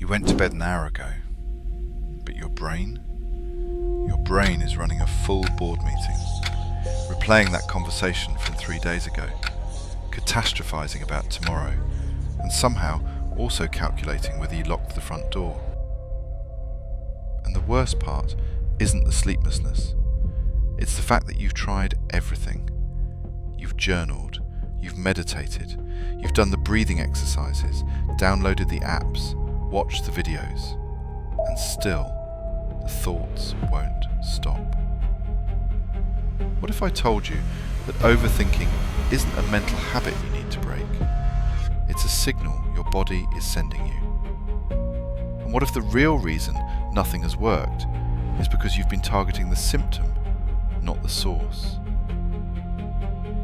You went to bed an hour ago, but your brain is running a full board meeting, replaying that conversation from 3 days ago, catastrophizing about tomorrow, and somehow also calculating whether you locked the front door. And the worst part isn't the sleeplessness. It's the fact that you've tried everything. You've journaled, you've meditated, you've done the breathing exercises, downloaded the apps, watched the videos, and still the thoughts won't stop. What if I told you that overthinking isn't a mental habit you need to break? It's a signal your body is sending you. And what if the real reason nothing has worked is because you've been targeting the symptom, not the source?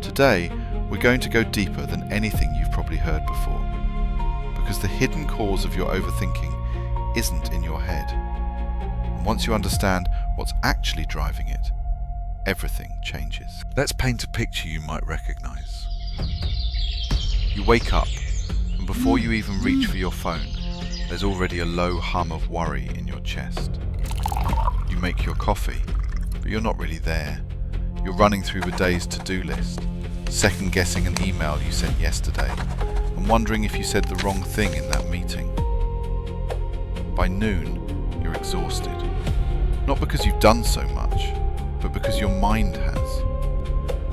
Today, we're going to go deeper than anything you've probably heard before, because the hidden cause of your overthinking isn't in your head. And once you understand what's actually driving it, everything changes. Let's paint a picture you might recognize. You wake up, and before you even reach for your phone, there's already a low hum of worry in your chest. You make your coffee, but you're not really there. You're running through the day's to-do list, second-guessing an email you sent yesterday, and wondering if you said the wrong thing in that meeting. By noon, you're exhausted. Not because you've done so much, but because your mind has.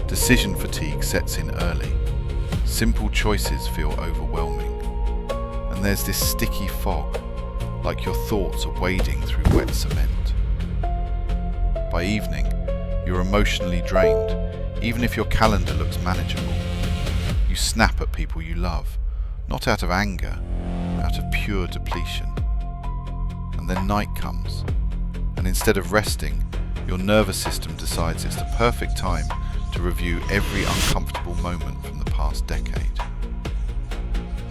Decision fatigue sets in early. Simple choices feel overwhelming. And there's this sticky fog, like your thoughts are wading through wet cement. By evening, you're emotionally drained, even if your calendar looks manageable. You snap at people you love, not out of anger, out of pure depletion. And then night comes, and instead of resting, your nervous system decides it's the perfect time to review every uncomfortable moment from the past decade.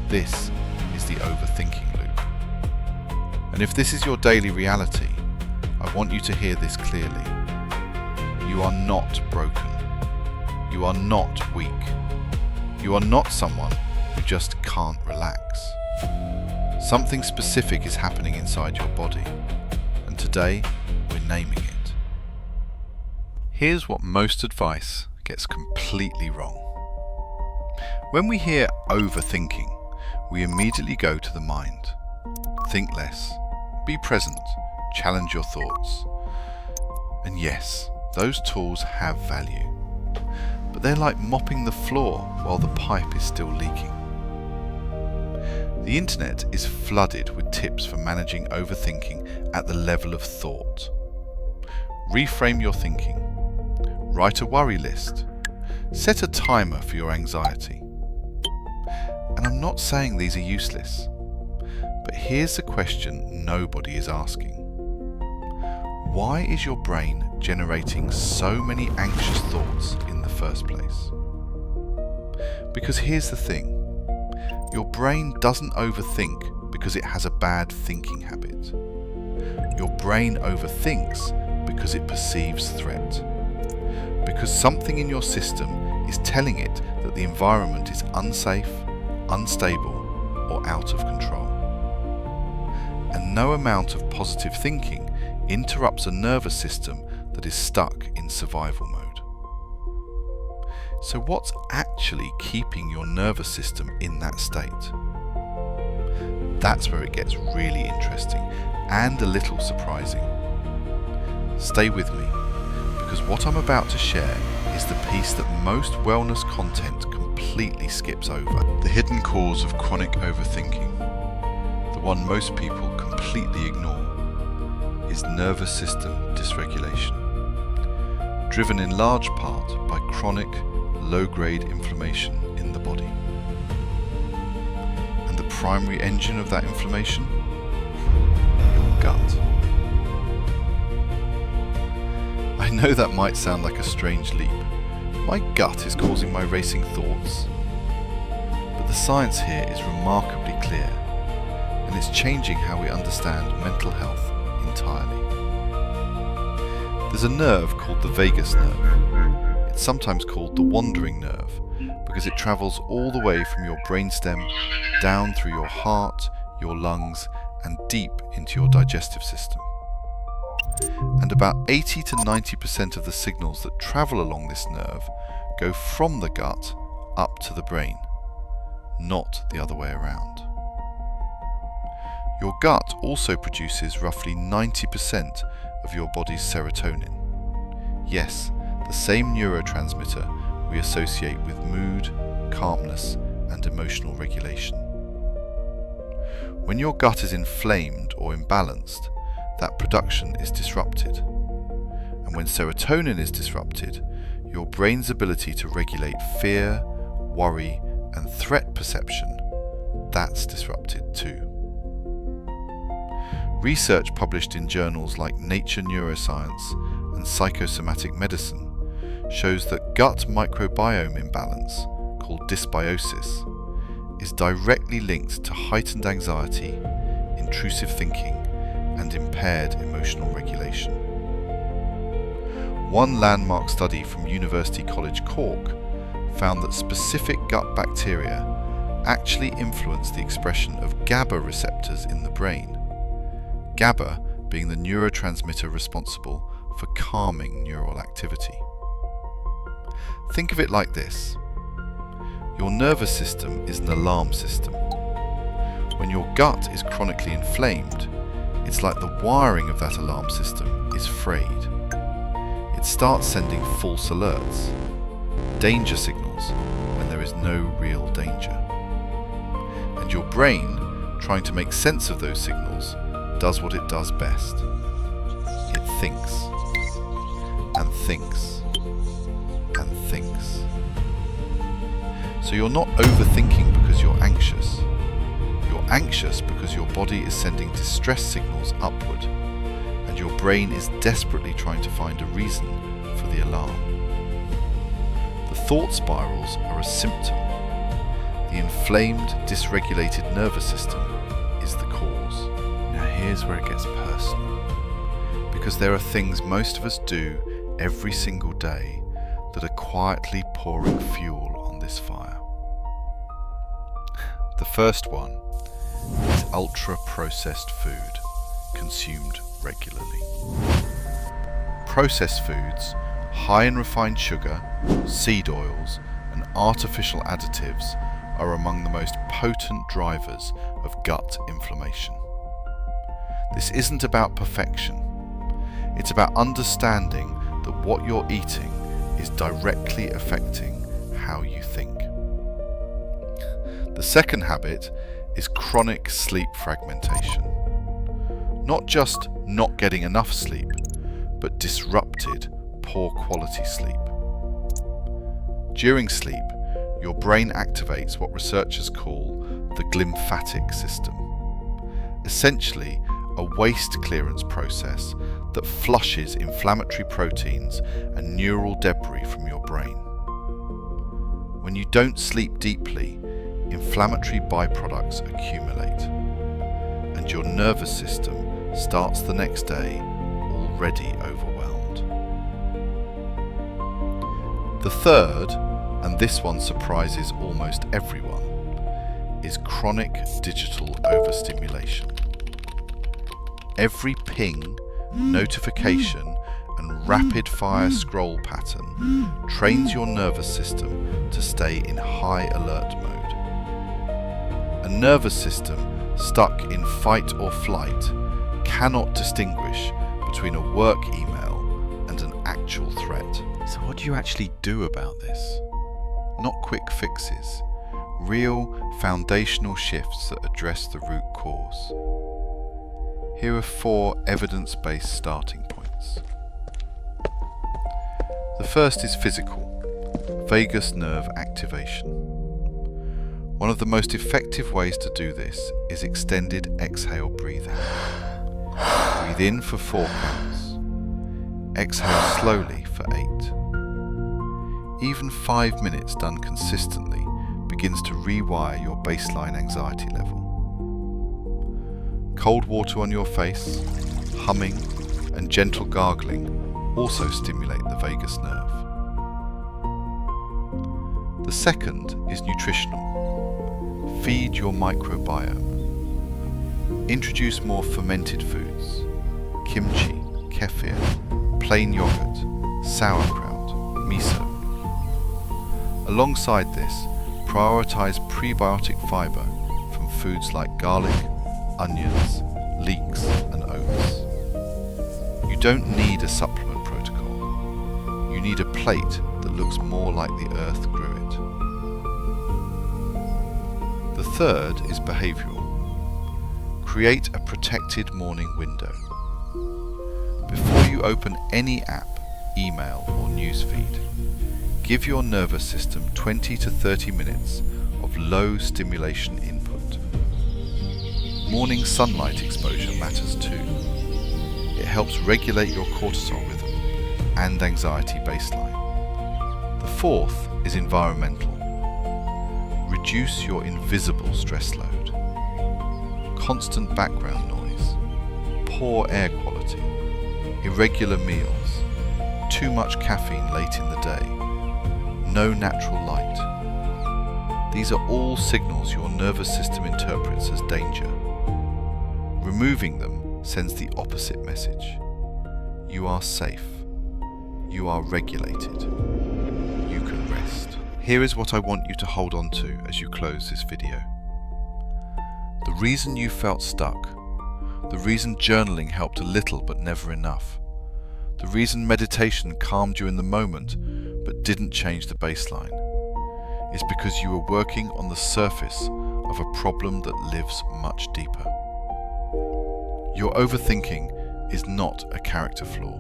This is the overthinking loop. And if this is your daily reality, I want you to hear this clearly. You are not broken. You are not weak. You are not someone who just can't relax. Something specific is happening inside your body, and today we're naming it. Here's what most advice gets completely wrong. When we hear overthinking, we immediately go to the mind. Think less, be present, challenge your thoughts. And yes, those tools have value, but they're like mopping the floor while the pipe is still leaking. The internet is flooded with tips for managing overthinking at the level of thought. Reframe your thinking. Write a worry list. Set a timer for your anxiety. And I'm not saying these are useless, but here's the question nobody is asking. Why is your brain generating so many anxious thoughts in the first place? Because here's the thing. Your brain doesn't overthink because it has a bad thinking habit. Your brain overthinks because it perceives threat. Because something in your system is telling it that the environment is unsafe, unstable, or out of control. And no amount of positive thinking interrupts a nervous system that is stuck in survival mode. So what's actually keeping your nervous system in that state? That's where it gets really interesting and a little surprising. Stay with me, because what I'm about to share is the piece that most wellness content completely skips over. The hidden cause of chronic overthinking, the one most people completely ignore, is nervous system dysregulation, driven in large part by chronic, low-grade inflammation in the body. And the primary engine of that inflammation? Your gut. I know that might sound like a strange leap. My gut is causing my racing thoughts. But the science here is remarkably clear, and it's changing how we understand mental health entirely. There's a nerve called the vagus nerve. It's sometimes called the wandering nerve because it travels all the way from your brainstem down through your heart, your lungs, and deep into your digestive system. And about 80 to 90% of the signals that travel along this nerve go from the gut up to the brain, not the other way around. Your gut also produces roughly 90% of your body's serotonin. Yes, the same neurotransmitter we associate with mood, calmness, and emotional regulation. When your gut is inflamed or imbalanced, that production is disrupted. And when serotonin is disrupted, your brain's ability to regulate fear, worry, and threat perception, that's disrupted too. Research published in journals like Nature Neuroscience and Psychosomatic Medicine shows that gut microbiome imbalance, called dysbiosis, is directly linked to heightened anxiety, intrusive thinking, and impaired emotional regulation. One landmark study from University College Cork found that specific gut bacteria actually influence the expression of GABA receptors in the brain, GABA being the neurotransmitter responsible for calming neural activity. Think of it like this. Your nervous system is an alarm system. When your gut is chronically inflamed, it's like the wiring of that alarm system is frayed. It starts sending false alerts, danger signals when there is no real danger. And your brain, trying to make sense of those signals, does what it does best. It thinks, and thinks, and thinks. So you're not overthinking because you're anxious. You're anxious because your body is sending distress signals upward, and your brain is desperately trying to find a reason for the alarm. The thought spirals are a symptom. The inflamed, dysregulated nervous system is the cause. Now here's where it gets personal, because there are things most of us do every single day that are quietly pouring fuel on this fire. The first one is ultra-processed food consumed regularly. Processed foods, high in refined sugar, seed oils, and artificial additives are among the most potent drivers of gut inflammation. This isn't about perfection. It's about understanding that what you're eating is directly affecting how you think. The second habit is chronic sleep fragmentation. Not just not getting enough sleep, but disrupted, poor quality sleep. During sleep, your brain activates what researchers call the glymphatic system, essentially a waste clearance process that flushes inflammatory proteins and neural debris from your brain. When you don't sleep deeply, inflammatory byproducts accumulate, and your nervous system starts the next day already overwhelmed. The third, and this one surprises almost everyone, is chronic digital overstimulation. Every ping, notification, and rapid-fire scroll pattern trains your nervous system to stay in high alert mode. A nervous system stuck in fight or flight cannot distinguish between a work email and an actual threat. So what do you actually do about this? Not quick fixes, real foundational shifts that address the root cause. Here are 4 evidence-based starting points. The first is physical, vagus nerve activation. One of the most effective ways to do this is extended exhale breathing. Breathe in for 4 counts. Exhale slowly for 8. Even 5 minutes done consistently begins to rewire your baseline anxiety level. Cold water on your face, humming, and gentle gargling also stimulate the vagus nerve. The second is nutritional. Feed your microbiome. Introduce more fermented foods, kimchi, kefir, plain yogurt, sauerkraut, miso. Alongside this, prioritize prebiotic fiber from foods like garlic, onions, leeks and oats. You don't need a supplement protocol. You need a plate that looks more like the earth grew it. The third is behavioral. Create a protected morning window. Before you open any app, email or newsfeed, give your nervous system 20 to 30 minutes of low stimulation input. Morning sunlight exposure matters too. It helps regulate your cortisol rhythm and anxiety baseline. The fourth is environmental. Reduce your invisible stress load. Constant background noise, poor air quality, irregular meals, too much caffeine late in the day, no natural light. These are all signals your nervous system interprets as danger. Removing them sends the opposite message. You are safe. You are regulated. You can rest. Here is what I want you to hold on to as you close this video. The reason you felt stuck, the reason journaling helped a little but never enough, the reason meditation calmed you in the moment but didn't change the baseline, is because you were working on the surface of a problem that lives much deeper. Your overthinking is not a character flaw.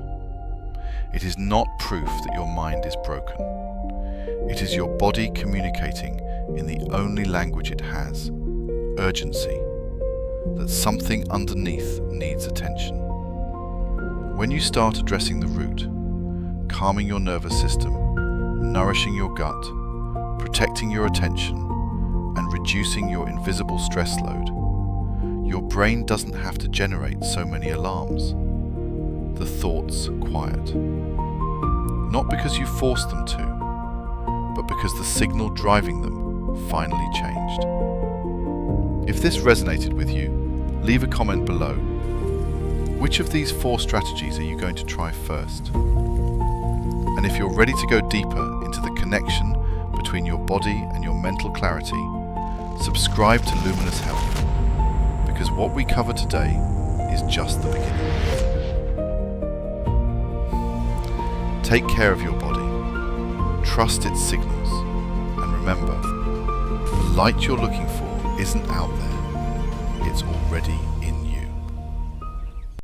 It is not proof that your mind is broken. It is your body communicating in the only language it has, urgency, that something underneath needs attention. When you start addressing the root, calming your nervous system, nourishing your gut, protecting your attention, and reducing your invisible stress load, your brain doesn't have to generate so many alarms. The thoughts quiet. Not because you forced them to, but because the signal driving them finally changed. If this resonated with you, leave a comment below. Which of these 4 strategies are you going to try first? And if you're ready to go deeper into the connection between your body and your mental clarity, subscribe to Luminous Health, because what we cover today is just the beginning. Take care of your body, trust its signals, and remember, the light you're looking for isn't out there, it's already